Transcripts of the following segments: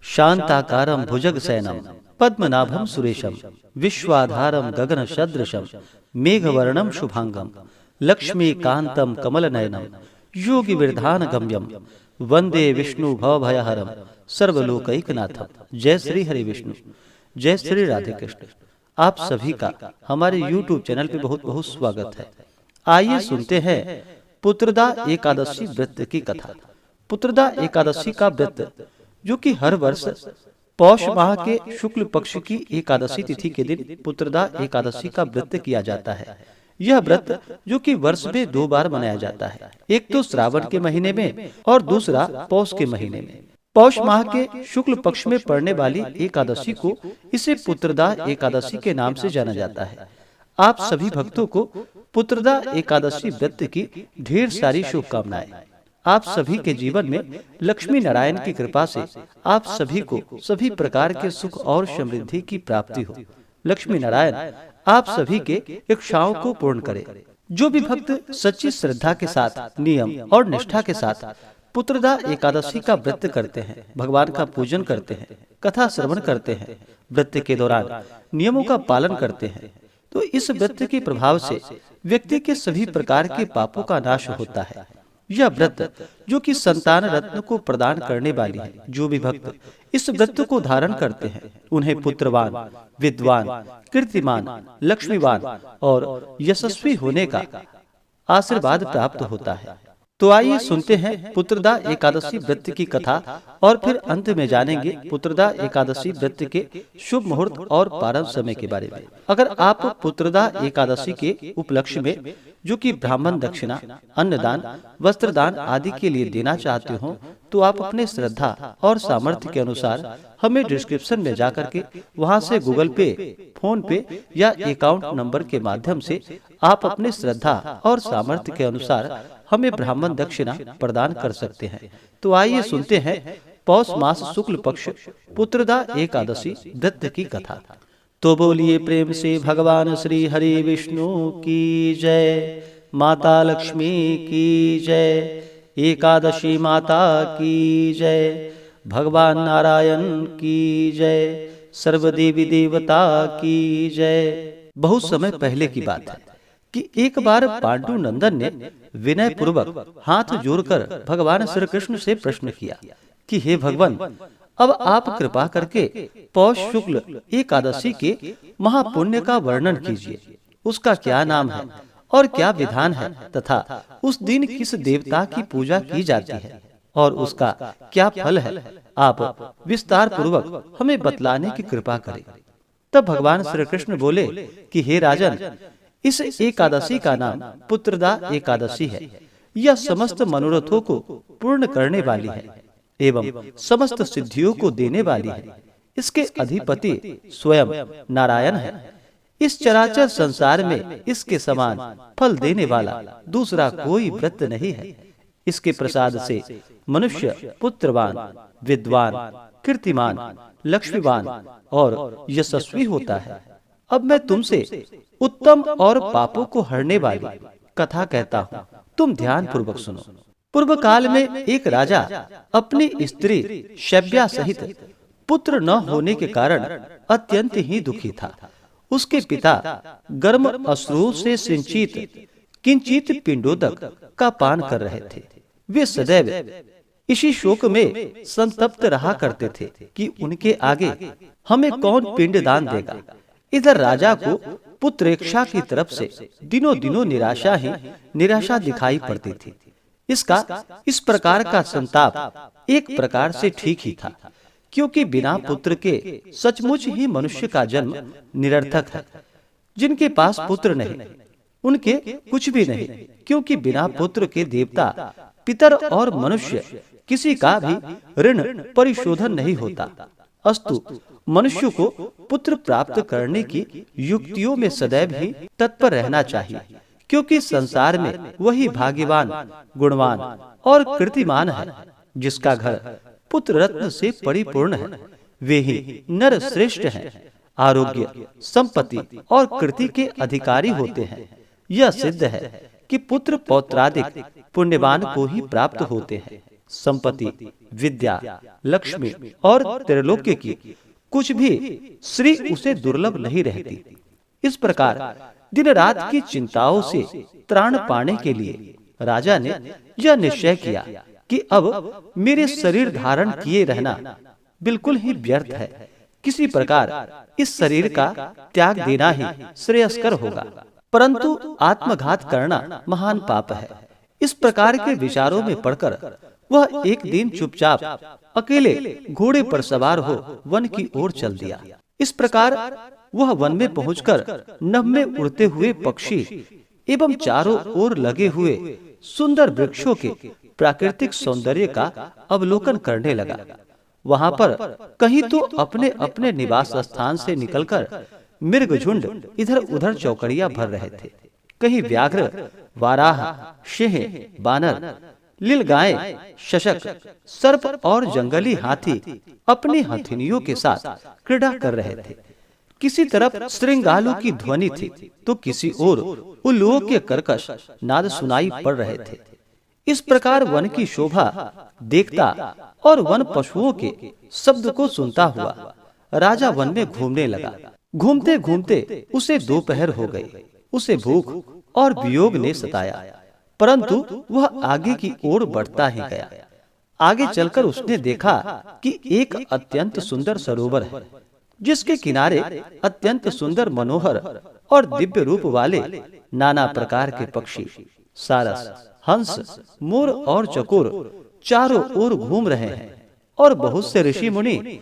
शांताकारं भुजगशयनं पद्मनाभं सुरेशं विश्वाधारं गगनसदृशं मेघवर्णं शुभांगं लक्ष्मीकान्तं कमलनयनं योगिविरधानगम्यं वंदे विष्णु भवभयहरं सर्वलोकैकनाथं। जय श्री हरि विष्णु, जय श्री राधे कृष्ण। आप सभी का हमारे YouTube चैनल पे बहुत बहुत स्वागत है। आइए सुनते हैं पुत्रदा एकादशी व्रत की कथा। पुत्रदा एकादशी का व्रत जो कि हर वर्ष पौष माह के शुक्ल पक्ष की एकादशी तिथि के दिन पुत्रदा एकादशी का व्रत किया जाता है। यह व्रत जो कि वर्ष में 2 बार मनाया जाता है, एक तो श्रावण के महीने में और दूसरा पौष के महीने में। पौष माह के शुक्ल पक्ष में पड़ने वाली एकादशी को इसे पुत्रदा एकादशी के नाम से जाना जाता है। आप सभी भक्तों को पुत्रदा एकादशी व्रत की ढेर सारी शुभकामनाएं। आप सभी के जीवन में लक्ष्मी नारायण की कृपा से आप सभी को सभी प्रकार के सुख और समृद्धि की प्राप्ति हो। लक्ष्मी नारायण आप सभी के इच्छाओं को पूर्ण करे। जो भी भक्त सच्ची श्रद्धा के साथ, नियम और निष्ठा के साथ पुत्रदा एकादशी का व्रत करते हैं, भगवान का पूजन करते हैं, कथा श्रवण करते हैं, व्रत के दौरान नियमों का पालन करते हैं, तो इस व्रत के प्रभाव से व्यक्ति के सभी प्रकार के पापों का नाश होता है। यह व्रत जो कि संतान रत्न को प्रदान करने वाली है। जो भी भक्त इस व्रत को धारण करते हैं उन्हें पुत्रवान, विद्वान, कीर्तिमान, लक्ष्मीवान और यशस्वी होने का आशीर्वाद प्राप्त होता है। तो आइए सुनते हैं पुत्रदा एकादशी व्रत की कथा और फिर अंत में जानेंगे पुत्रदा एकादशी व्रत के शुभ मुहूर्त और पारण समय के बारे में। अगर आप पुत्रदा एकादशी के उपलक्ष्य में जो कि ब्राह्मण दक्षिणा, अन्नदान, वस्त्रदान आदि के लिए देना चाहते हो तो आप अपने श्रद्धा और सामर्थ्य के अनुसार हमें डिस्क्रिप्शन में जाकर के वहां से गूगल पे, फोन पे या अकाउंट नंबर के माध्यम से आप अपने श्रद्धा और सामर्थ्य के अनुसार हमें ब्राह्मण दक्षिणा प्रदान कर सकते हैं। तो आइए सुनते हैं पौष मास शुक्ल पक्ष पुत्रदा एकादशी व्रत की कथा। तो बोलिए प्रेम से भगवान श्री हरि विष्णु की जय, माता लक्ष्मी की जय, एकादशी माता की जय, भगवान नारायण की जय, सर्वदेवी देवता की जय। बहुत समय पहले की बात है कि एक बार पांडु नंदन ने विनय पूर्वक हाथ जोड़कर भगवान श्री कृष्ण से प्रश्न किया कि हे भगवान, अब आप कृपा करके पौष शुक्ल एकादशी के महापुण्य का वर्णन कीजिए। उसका क्या नाम है और क्या विधान है तथा उस दिन किस देवता की पूजा की जाती है और उसका क्या फल है, आप विस्तार पूर्वक हमें बतलाने की कृपा करें। तब भगवान श्री कृष्ण बोले कि हे राजन, इस एकादशी का नाम पुत्रदा एकादशी है। यह समस्त मनोरथों को पूर्ण करने वाली है एवं समस्त सिद्धियों को देने वाली है। इसके अधिपति स्वयं नारायण है। इस चराचर संसार में इसके समान फल देने वाला दूसरा कोई व्रत नहीं है। इसके प्रसाद से मनुष्य पुत्रवान, विद्वान, कीर्तिमान, लक्ष्मीवान और यशस्वी होता है। अब मैं तुमसे उत्तम और पापों को हरने वाली कथा कहता हूँ, तुम ध्यान पूर्वक सुनो। पूर्व काल में एक राजा अपनी स्त्री शैब्या सहित पुत्र न होने के कारण अत्यंत ही दुखी था। उसके पिता गर्म अश्रुओं से सिंचित किंचित पिंडोदक का पान कर रहे थे। वे सदैव इसी शोक में संतप्त रहा करते थे कि उनके आगे हमें कौन पिंड दान देगा। इधर राजा को पुत्रेक्षा की तरफ से दिनों दिनों निराशा ही निराशा दिखाई पड़ती थी। इसका इस प्रकार का संताप एक प्रकार से ठीक ही था, क्योंकि बिना पुत्र के सचमुच ही मनुष्य का जन्म निरर्थक है। जिनके पास पुत्र नहीं उनके कुछ भी नहीं, क्योंकि बिना पुत्र के देवता, पितर और मनुष्य किसी का भी ऋण परिशोधन नहीं होता। अस्तु मनुष्य को पुत्र प्राप्त करने की युक्तियों में सदैव ही तत्पर रहना चाहिए, क्योंकि संसार में वही भाग्यवान, गुणवान और कीर्तिमान है जिसका घर पुत्र रत्न से परिपूर्ण है। वे ही नर श्रेष्ठ हैं, आरोग्य, संपत्ति और कीर्ति के अधिकारी होते हैं। यह सिद्ध है कि पुत्र पौत्रादिक पुण्यवान को ही प्राप्त होते हैं। संपत्ति, विद्या, लक्ष्मी और त्रैलोक्य की कुछ भी श्री उसे दुर्लभ नहीं रहती। इस प्रकार दिन रात की चिंताओं से त्राण पाने के लिए राजा ने यह निश्चय किया कि अब मेरे शरीर धारण किए रहना बिल्कुल ही व्यर्थ है। किसी प्रकार इस शरीर का त्याग देना ही श्रेयस्कर होगा, परंतु आत्मघात करना महान पाप है। इस प्रकार के विचारों में पड़कर वह एक दिन चुपचाप अकेले घोड़े पर सवार हो वन की ओर चल दिया। इस प्रकार वह वन में पहुंचकर नभ में उड़ते हुए पक्षी एवं चारों ओर लगे हुए सुंदर वृक्षों के प्राकृतिक सौंदर्य का अवलोकन करने लगा। वहां पर कहीं तो अपने अपने निवास स्थान से निकलकर मृग झुंड इधर उधर चौकड़ियां भर रहे थे। कहीं व्याघ्र, वाराह, सिंह, बानर, लीलगाय, शशक, सर्प और जंगली हाथी अपनी हथिनियों के साथ क्रीड़ा कर रहे थे। किसी तरफ श्रृंगालों की ध्वनि थी तो किसी ओर उल्लुओं के कर्कश नाद सुनाई पड़ रहे थे। इस प्रकार वन की शोभा देखता और वन पशुओं के शब्द को सुनता हुआ राजा वन में घूमने लगा। घूमते घूमते उसे दोपहर हो गई। उसे भूख और वियोग ने सताया, परंतु वह आगे की ओर बढ़ता ही गया। आगे चलकर उसने देखा कि एक अत्यंत सुंदर सरोवर है, जिसके किनारे अत्यंत सुंदर, मनोहर और दिव्य रूप वाले नाना प्रकार के पक्षी, सारस, हंस, मोर और चकोर चारों ओर घूम रहे हैं और बहुत से ऋषि मुनि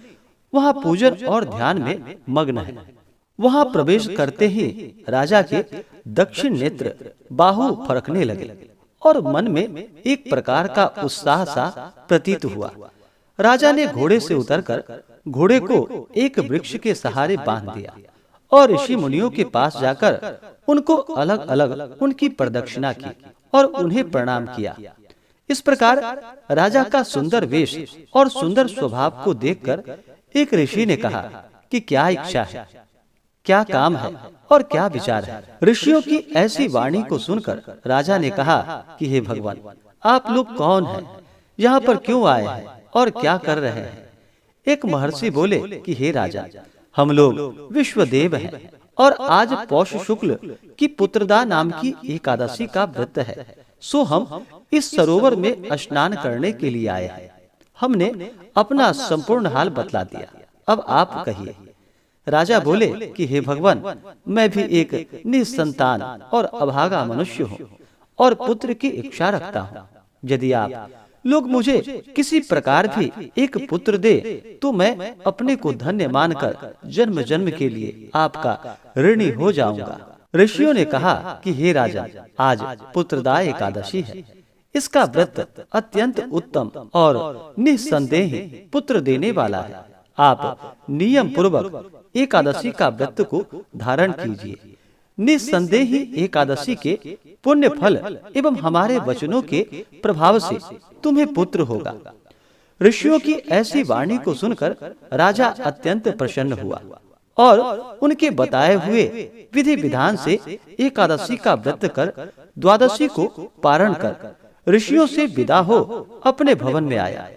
वहां पूजन और ध्यान में मग्न हैं। वहां प्रवेश करते ही राजा के दक्षिण नेत्र बाहु फरकने लगे और मन में एक प्रकार का उत्साह सा प्रतीत हुआ। राजा ने घोड़े से उतरकर घोड़े को एक वृक्ष के सहारे बांध दिया और ऋषि मुनियों के पास जाकर उनको अलग अलग उनकी प्रदक्षिणा की और उन्हें प्रणाम किया। इस प्रकार राजा का सुंदर वेश और सुंदर स्वभाव को देखकर एक ऋषि ने कहा कि क्या इच्छा है, क्या काम है और क्या विचार है। ऋषियों की ऐसी वाणी को सुनकर राजा ने कहा कि हे भगवान, आप लोग कौन हैं, यहाँ पर क्यों आए हैं और क्या कर रहे हैं। एक महर्षि बोले कि हे राजा, हम लोग विश्वदेव हैं और आज पौष शुक्ल की पुत्रदा नाम की एकादशी का व्रत है, सो हम इस सरोवर में स्नान करने के लिए आए हैं। हमने अपना संपूर्ण हाल बतला दिया, अब आप कहिए। राजा बोले कि हे भगवान, मैं भी एक निसंतान और अभागा मनुष्य हूँ और पुत्र की इच्छा रखता हूँ। यदि आप लोग मुझे किसी प्रकार भी एक पुत्र दे तो मैं अपने को धन्य मानकर जन्म जन्म के लिए आपका ऋणी हो जाऊंगा। ऋषियों ने कहा कि हे राजा, आज पुत्रदा एकादशी है। इसका व्रत अत्यंत उत्तम और निस्संदेह पुत्र देने वाला है। आप नियम पूर्वक एकादशी का व्रत को धारण कीजिए। निस्संदेह ही एकादशी के पुण्य फल एवं हमारे वचनों के प्रभाव से तुम्हें पुत्र होगा। ऋषियों की ऐसी वाणी को सुनकर राजा अत्यंत प्रसन्न हुआ और उनके बताए हुए विधि विधान से एकादशी का व्रत कर द्वादशी को पारण कर ऋषियों से विदा हो अपने भवन में आया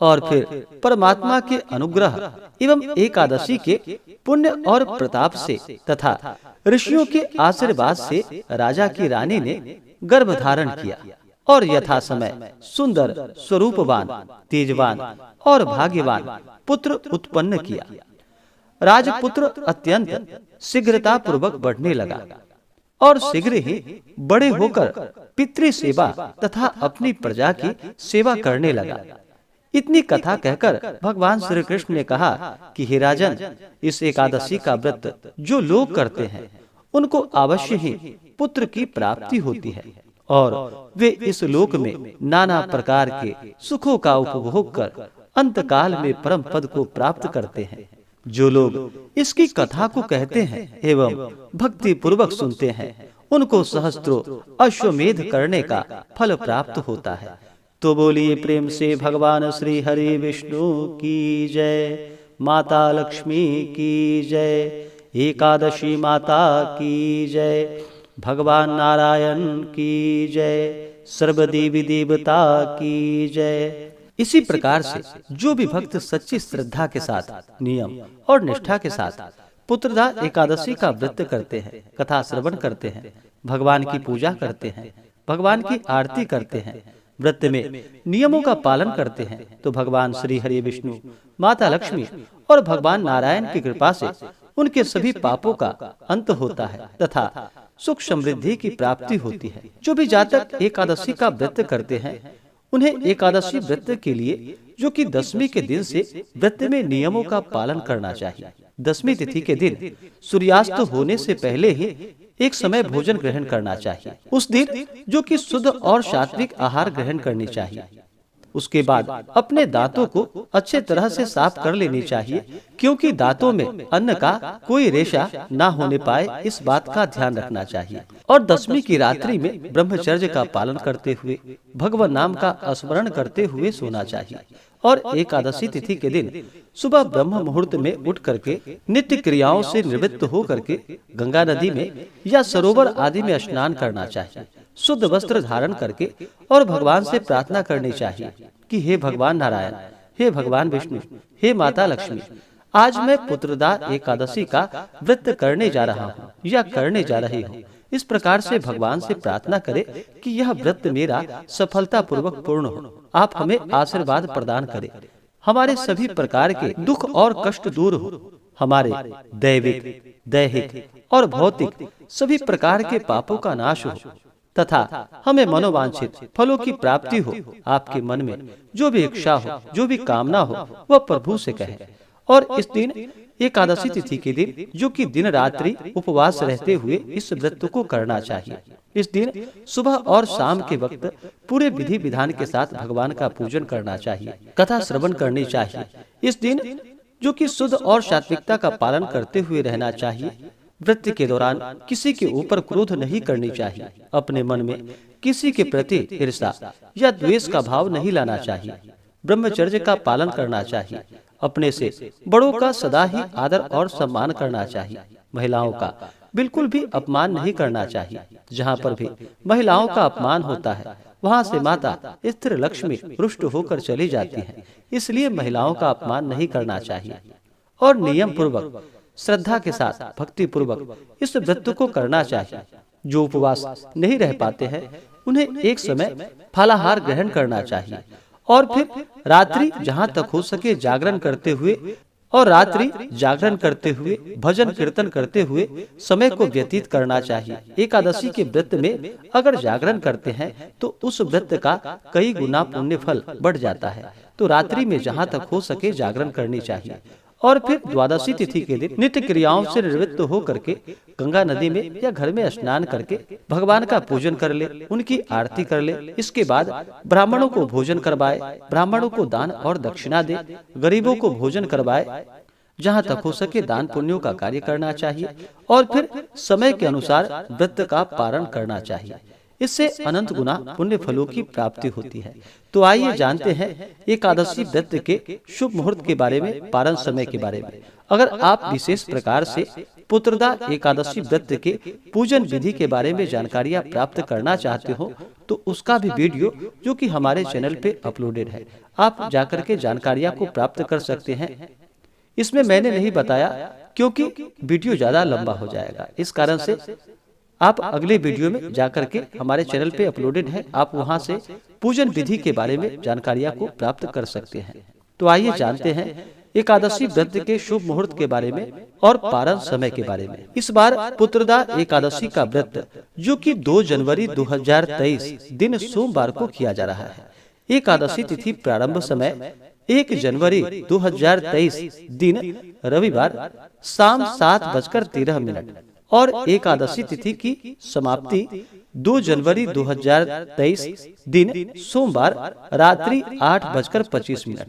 और फिर परमात्मा के अनुग्रह एवं एकादशी के पुण्य और प्रताप से तथा ऋषियों के आशीर्वाद से राजा की रानी ने गर्भ धारण किया और यथा समय सुंदर, स्वरूपवान, तेजवान और भाग्यवान पुत्र उत्पन्न किया। राजपुत्र अत्यंत शीघ्रता पूर्वक बढ़ने लगा और शीघ्र ही बड़े होकर पितृ सेवा तथा अपनी प्रजा की सेवा करने लगा। इतनी कथा कहकर भगवान श्री कृष्ण ने कहा कि हे राजन, इस एकादशी का व्रत जो लोग करते हैं उनको अवश्य ही पुत्र की प्राप्ति होती है और वे इस लोक में नाना प्रकार के सुखों का उपभोग कर अंतकाल में परम पद को प्राप्त करते हैं। जो लोग इसकी कथा को कहते हैं एवं भक्ति पूर्वक सुनते हैं, उनको सहस्त्रों अश्वमेध करने का फल प्राप्त होता है। तो बोलिए प्रेम से भगवान श्री हरि विष्णु की जय, माता लक्ष्मी की जय, एकादशी माता की जय, भगवान नारायण की जय, सर्व देवी देवता की जय। इसी प्रकार से जो भी भक्त सच्ची श्रद्धा के साथ, नियम और निष्ठा के साथ पुत्रदा एकादशी का व्रत करते हैं, कथा श्रवण करते हैं, भगवान की पूजा करते हैं, भगवान की आरती करते हैं, व्रत में नियमों का पालन करते हैं, तो भगवान श्री हरि विष्णु, माता लक्ष्मी और भगवान नारायण की कृपा से उनके सभी पापों का अंत होता है तथा सुख समृद्धि की प्राप्ति होती है। जो भी जातक एकादशी का व्रत करते हैं उन्हें एकादशी व्रत के लिए जो कि दशमी के दिन से व्रत में नियमों का पालन करना चाहिए। दशमी तिथि के दिन सूर्यास्त होने से पहले ही एक समय भोजन ग्रहण करना चाहिए। उस दिन जो कि शुद्ध और सात्विक आहार ग्रहण करनी चाहिए। उसके बाद अपने दांतों को अच्छे तरह से साफ कर लेनी चाहिए, क्योंकि दांतों में अन्न का कोई रेशा ना होने पाए, इस बात का ध्यान रखना चाहिए। और दशमी की रात्रि में ब्रह्मचर्य का पालन करते हुए भगवान नाम का स्मरण करते हुए सोना चाहिए। और एकादशी तिथि के दिन सुबह ब्रह्म मुहूर्त में उठ करके नित्य क्रियाओं से निवृत्त हो करके गंगा नदी में या सरोवर आदि में स्नान करना चाहिए। शुद्ध वस्त्र धारण करके और भगवान से प्रार्थना करनी चाहिए कि हे भगवान नारायण, हे भगवान विष्णु, हे माता लक्ष्मी, आज मैं पुत्रदा एकादशी का व्रत करने जा रहा हूँ या करने जा रही हूँ। इस प्रकार से भगवान से प्रार्थना करें कि यह व्रत मेरा सफलता पूर्वक पूर्ण हो। आप हमें आशीर्वाद प्रदान करें, हमारे सभी प्रकार के दुख और कष्ट दूर हो, हमारे दैविक, दैहिक और भौतिक सभी प्रकार के पापों का नाश हो तथा हमें मनोवांछित फलों की प्राप्ति हो। आपके मन में जो भी इच्छा हो, जो भी कामना हो, वह प्रभु से कहें। और इस दिन एकादशी तिथि के दिन जो कि दिन रात्रि उपवास रहते हुए इस व्रत को करना चाहिए। इस दिन सुबह और शाम के वक्त पूरे विधि विधान के साथ भगवान का पूजन करना चाहिए, कथा श्रवण करनी चाहिए। इस दिन जो कि शुद्ध और सात्विकता का पालन करते हुए रहना चाहिए। व्रत के दौरान किसी के ऊपर क्रोध नहीं करनी चाहिए। अपने मन में किसी के प्रति ईर्ष्या या द्वेष का भाव नहीं लाना चाहिए। ब्रह्मचर्य का पालन करना चाहिए। अपने से बड़ों का सदा ही आदर और सम्मान करना चाहिए। महिलाओं का बिल्कुल भी अपमान नहीं करना चाहिए। जहाँ पर भी महिलाओं का अपमान होता है वहाँ से माता स्थिर लक्ष्मी रुष्ट होकर चली जाती है। इसलिए महिलाओं का अपमान नहीं करना चाहिए। और नियम पूर्वक, श्रद्धा के साथ, भक्ति पूर्वक इस व्रत को करना चाहिए। जो उपवास नहीं रह पाते हैं उन्हें एक समय फलाहार ग्रहण करना चाहिए और फिर रात्रि जहाँ तक हो सके जागरण करते हुए भजन कीर्तन करते हुए समय को व्यतीत करना चाहिए। एकादशी के व्रत में अगर जागरण करते हैं तो उस व्रत का कई गुना पुण्य फल बढ़ जाता है। तो रात्रि में जहाँ तक हो सके जागरण करनी चाहिए। और फिर द्वादशी तिथि के दिन नित्य क्रियाओं से निवृत्त हो करके गंगा नदी में या घर में स्नान करके भगवान का पूजन कर ले, उनकी आरती कर ले। इसके बाद ब्राह्मणों को भोजन करवाए, ब्राह्मणों को दान और दक्षिणा दे, गरीबों को भोजन करवाए। जहाँ तक हो सके दान पुण्यों का कार्य करना चाहिए। और फिर समय के अनुसार व्रत का पारण करना चाहिए। इससे अनंत गुना पुण्य फलों की प्राप्ति होती है। तो आइए जानते हैं एकादशी व्रत के शुभ मुहूर्त के बारे में, पारण समय के बारे में। अगर आप विशेष प्रकार से पुत्रदा एकादशी व्रत के पूजन विधि के बारे में जानकारियां प्राप्त करना चाहते हो तो उसका भी वीडियो जो कि हमारे चैनल पे अपलोडेड है, आप जाकर के जानकारियां को प्राप्त कर सकते हैं। इसमें मैंने नहीं बताया क्योंकि वीडियो ज्यादा लंबा हो जाएगा। इस कारण से आप अगले वीडियो में जाकर के हमारे चैनल पे अपलोडेड है, आप वहां से पूजन विधि के बारे में जानकारियां को प्राप्त कर सकते हैं। तो आइए जानते हैं एकादशी व्रत के शुभ मुहूर्त के बारे में और पारण समय के बारे में। इस बार पुत्रदा एकादशी का व्रत जो कि 2 जनवरी 2023 दिन सोमवार को किया जा रहा है। एकादशी तिथि प्रारंभ समय 1 जनवरी 2023 दिन रविवार शाम 7:13 और एकादशी तिथि की समाप्ति 2 जनवरी 2023 दिन सोमवार रात्रि 8:25।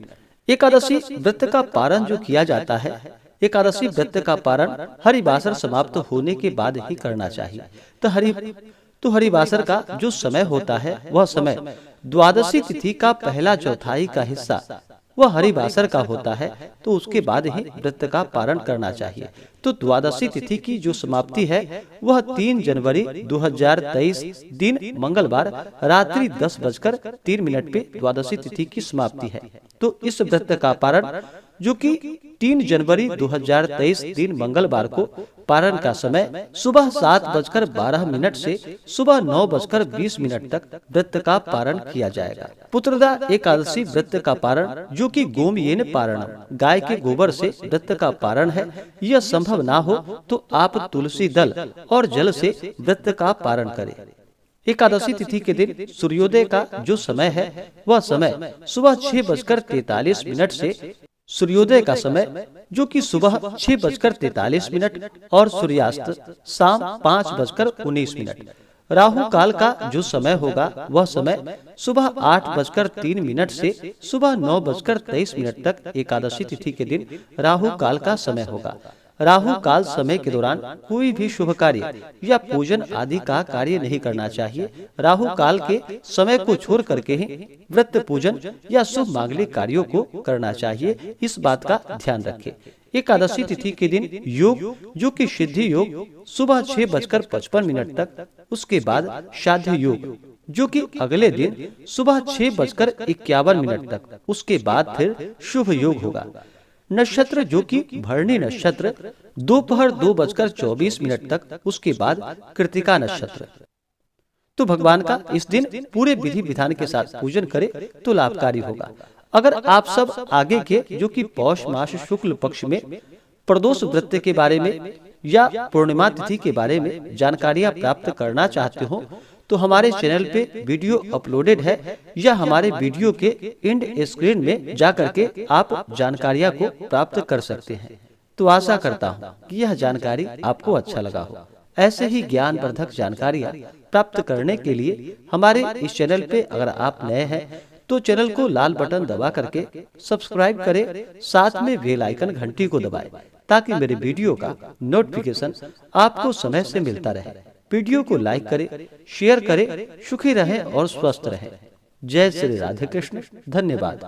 एकादशी व्रत का पारण जो किया जाता है, एकादशी व्रत का पारण हरिवासर समाप्त होने के बाद ही करना चाहिए। तो हरिवासर का जो समय होता है वह समय द्वादशी तिथि का पहला चौथाई का हिस्सा वह हरिवासर का होता है, तो उसके बाद ही व्रत का पारण करना चाहिए। तो द्वादशी तिथि की जो समाप्ति है वह 3 जनवरी 2023 दिन मंगलवार रात्रि 10:03 पे द्वादशी तिथि की समाप्ति है। तो इस व्रत का पारण जो कि 3 जनवरी 2023 दिन मंगलवार को पारण का समय सुबह 7:12 से सुबह 9:20 तक व्रत का पारण किया जाएगा। पुत्रदा एकादशी व्रत का पारण जो कि गोमयेन पारण, गाय के गोबर से व्रत का पारण है। यह संभव ना हो तो आप तुलसी दल और जल से व्रत का पारण करें। एकादशी तिथि के दिन सूर्योदय का जो समय है वह समय सुबह 6:43 से सूर्योदय का समय जो कि सुबह 6:43 और सूर्यास्त शाम 5:19। राहु काल का जो समय होगा वह समय सुबह 8:03 से सुबह 9:23 तक एकादशी तिथि के दिन राहु काल का समय होगा। राहु काल समय के दौरान कोई भी शुभ कार्य या पूजन आदि का कार्य नहीं करना चाहिए। राहु काल के समय को छोड़ करके ही व्रत पूजन या शुभ मांगलिक कार्यों को करना चाहिए। इस बात का ध्यान रखें। एकादशी तिथि के दिन योग जो कि सिद्धि योग सुबह 6:55 तक, उसके बाद श्राद्ध योग जो कि अगले दिन सुबह 6:51 तक, उसके बाद फिर शुभ योग होगा। नक्षत्र जो कि भरणी नक्षत्र दोपहर 2:24 तक, उसके बाद कृतिका नक्षत्र। तो भगवान का इस दिन पूरे विधि विधान के साथ पूजन करें तो लाभकारी होगा। अगर आप सब आगे के जो कि पौष मास शुक्ल पक्ष में प्रदोष व्रत के बारे में या पूर्णिमा तिथि के बारे में जानकारियां प्राप्त करना चाहते हो तो हमारे चैनल पे वीडियो अपलोडेड है, या हमारे वीडियो के एंड स्क्रीन में जाकर के आप जानकारियां को प्राप्त कर सकते हैं। तो आशा करता हूं कि यह जानकारी आपको अच्छा लगा हो। ऐसे ही ज्ञानवर्धक जानकारियां प्राप्त करने के लिए हमारे इस चैनल पे अगर आप नए हैं तो चैनल को लाल बटन दबा करके सब्सक्राइब करें, साथ में बेल आइकन घंटी को दबाएं ताकि मेरे वीडियो का नोटिफिकेशन आपको समय से मिलता रहे। वीडियो को लाइक करें, शेयर करें, सुखी रहें और स्वस्थ रहें। जय श्री राधे कृष्ण। धन्यवाद।